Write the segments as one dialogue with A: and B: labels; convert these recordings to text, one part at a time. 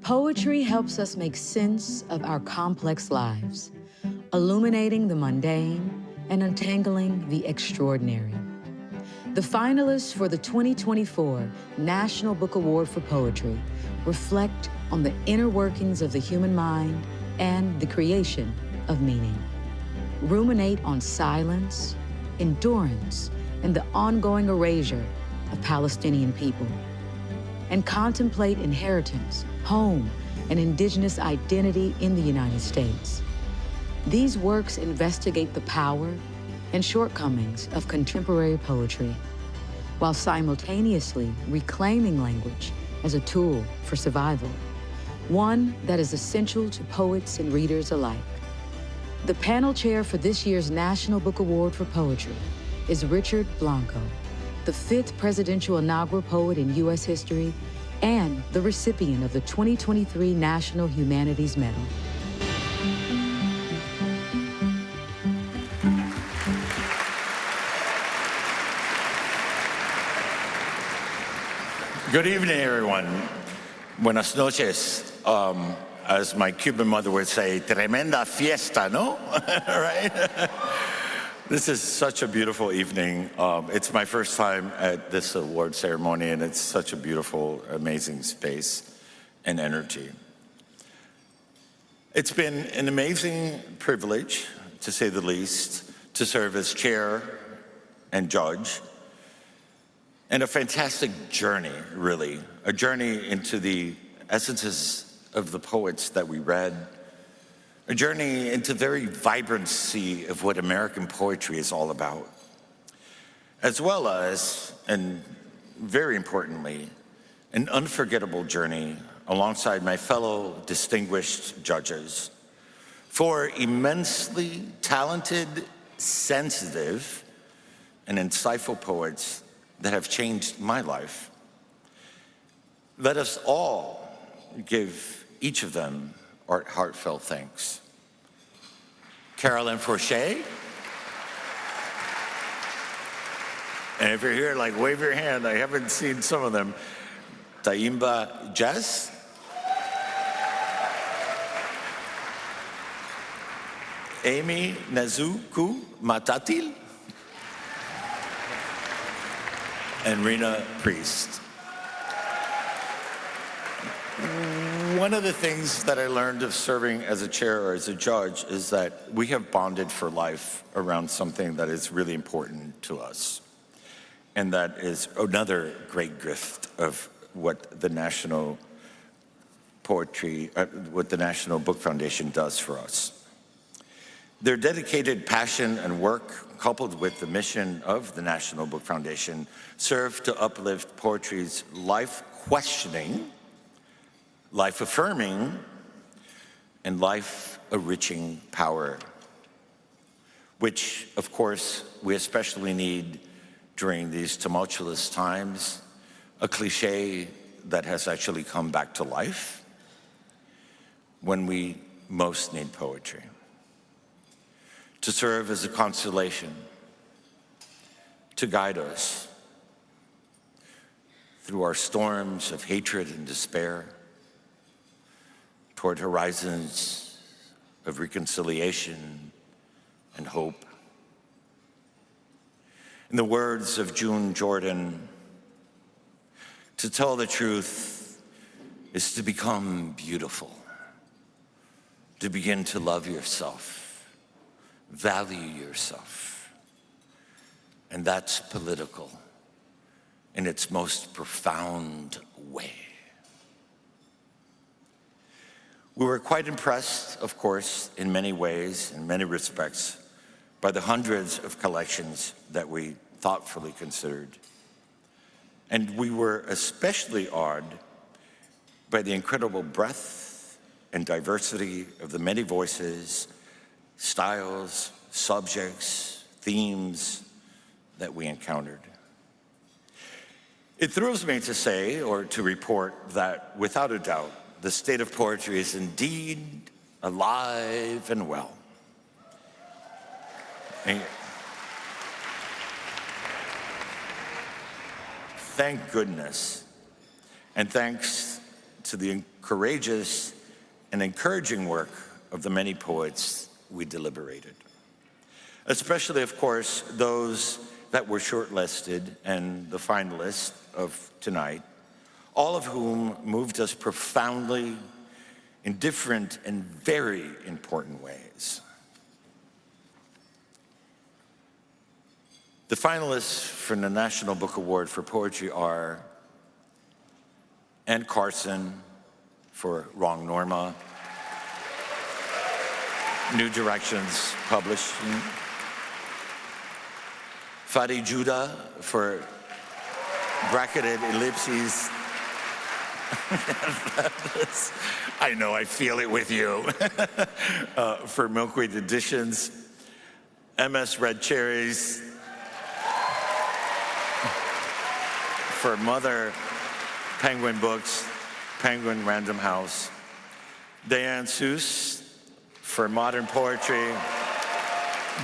A: Poetry helps us make sense of our complex lives, illuminating the mundane and untangling the extraordinary. The finalists for the 2024 National Book Award for Poetry reflect on the inner workings of the human mind and the creation of meaning. Ruminate on silence, endurance, and the ongoing erasure of Palestinian people. And contemplate inheritance, home, and indigenous identity in the United States. These works investigate the power and shortcomings of contemporary poetry, while simultaneously reclaiming language as a tool for survival, one that is essential to poets and readers alike. The panel chair for this year's National Book Award for Poetry is Richard Blanco, the 5th presidential inaugural poet in U.S. history and the recipient of the 2023 National Humanities Medal.
B: Good evening, everyone. Buenas noches. As my Cuban mother would say, tremenda fiesta, no? Right? This is such a beautiful evening. It's my first time at this award ceremony, and it's such a beautiful, amazing space and energy. It's been an amazing privilege, to say the least, to serve as chair and judge, and a fantastic journey, really, a journey into the essences of the poets that we read, a journey into the very vibrancy of what American poetry is all about, as well as, and very importantly, an unforgettable journey alongside my fellow distinguished judges, 4 immensely talented, sensitive, and insightful poets that have changed my life. Let us all give each of them our heartfelt thanks. Carolyn Forche. And if you're here, like, wave your hand. I haven't seen some of them. Taimba Jess. Amy Nazuku Matatil. And Rena Priest. One of the things that I learned of serving as a chair or as a judge is that we have bonded for life around something that is really important to us. And that is another great gift of what the National Book Foundation does for us. Their dedicated passion and work, coupled with the mission of the National Book Foundation, serve to uplift poetry's life-questioning, life-affirming, and life-enriching power, which, of course, we especially need during these tumultuous times, a cliche that has actually come back to life when we most need poetry, to serve as a consolation, to guide us through our storms of hatred and despair, toward horizons of reconciliation and hope. In the words of June Jordan, to tell the truth is to become beautiful, to begin to love yourself, value yourself, and that's political in its most profound way. We were quite impressed, of course, in many ways, in many respects, by the hundreds of collections that we thoughtfully considered. And we were especially awed by the incredible breadth and diversity of the many voices, styles, subjects, themes that we encountered. It thrills me to say, or to report, that without a doubt, the state of poetry is indeed alive and well. And thank goodness, and thanks to the courageous and encouraging work of the many poets we deliberated. Especially, of course, those that were shortlisted and the finalists of tonight, all of whom moved us profoundly in different and very important ways. The finalists for the National Book Award for Poetry are Ann Carson for Wrong Norma, New Directions Publishing, Fadi Judah for bracketed ellipses. I know, I feel it with you. For Milkweed Editions, MS Red Cherries for Mother Penguin Books, Penguin Random House, Diane Seuss for Modern Poetry,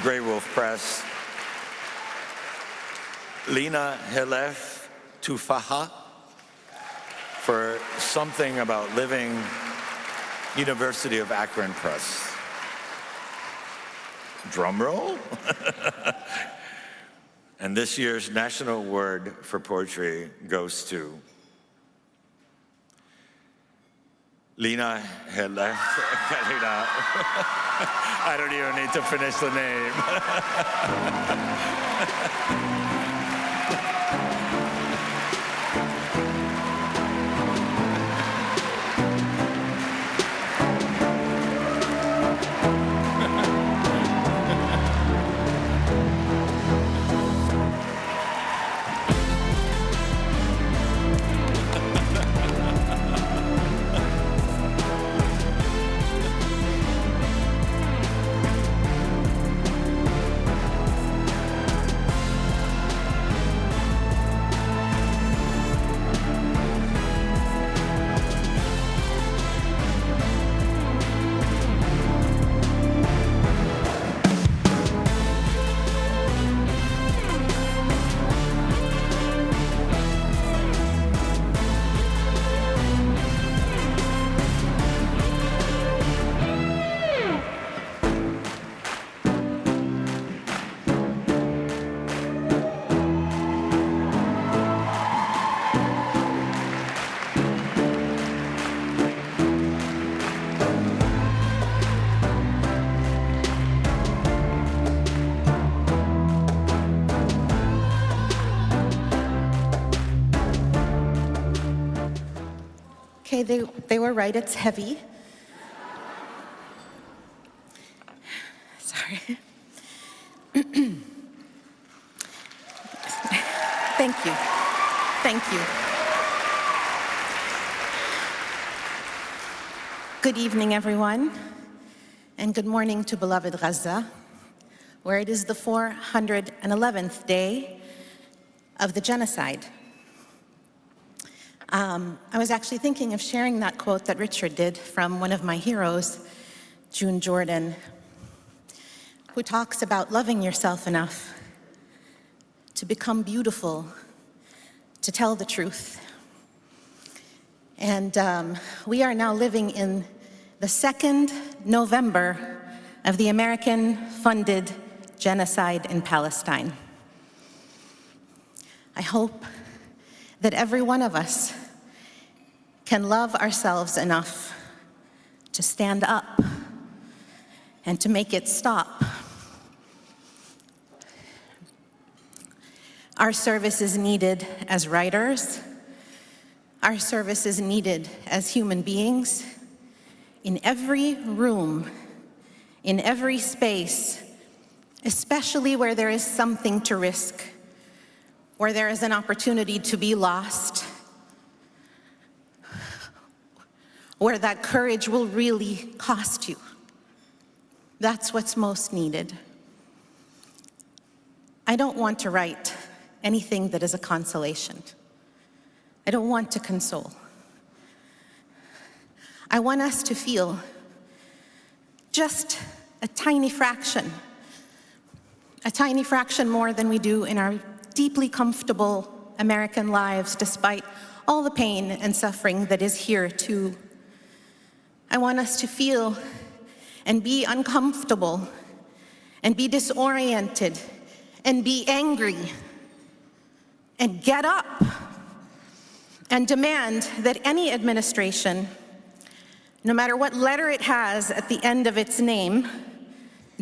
B: Grey Wolf Press, Lena Khalaf Tuffaha for Something About Living, University of Akron Press. Drum roll. And this year's National Award for Poetry goes to Lena Khalaf. I don't even need to finish the name.
C: Okay, they were right, it's heavy. Sorry. Thank you. Thank you. Good evening, everyone, and good morning to beloved Gaza, where it is the 411th day of the genocide. I was actually thinking of sharing that quote that Richard did from one of my heroes, June Jordan, who talks about loving yourself enough to become beautiful, to tell the truth. And we are now living in the 2nd November of the American-funded genocide in Palestine. I hope that every one of us can love ourselves enough to stand up and to make it stop. Our service is needed as writers. Our service is needed as human beings in every room, in every space, especially where there is something to risk, where there is an opportunity to be lost, where that courage will really cost you. That's what's most needed. I don't want to write anything that is a consolation. I don't want to console. I want us to feel just a tiny fraction more than we do in our deeply comfortable American lives, despite all the pain and suffering that is here too. I want us to feel and be uncomfortable and be disoriented and be angry and get up and demand that any administration, no matter what letter it has at the end of its name,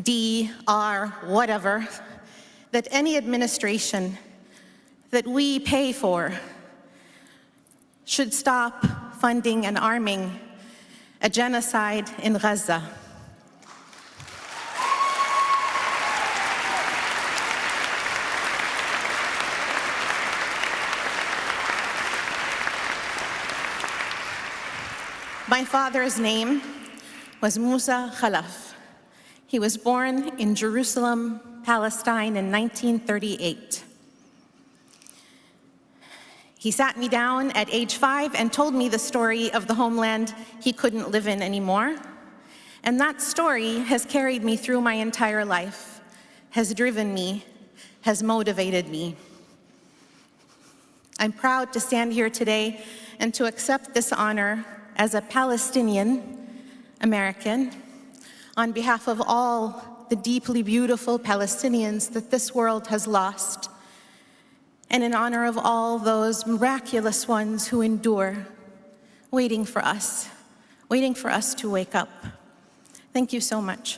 C: D, R, whatever, that any administration that we pay for should stop funding and arming a genocide in Gaza. My father's name was Musa Khalaf. He was born in Jerusalem, Palestine in 1938. He sat me down at age 5 and told me the story of the homeland he couldn't live in anymore. And that story has carried me through my entire life, has driven me, has motivated me. I'm proud to stand here today and to accept this honor as a Palestinian American on behalf of all the deeply beautiful Palestinians that this world has lost, and in honor of all those miraculous ones who endure, waiting for us to wake up. Thank you so much.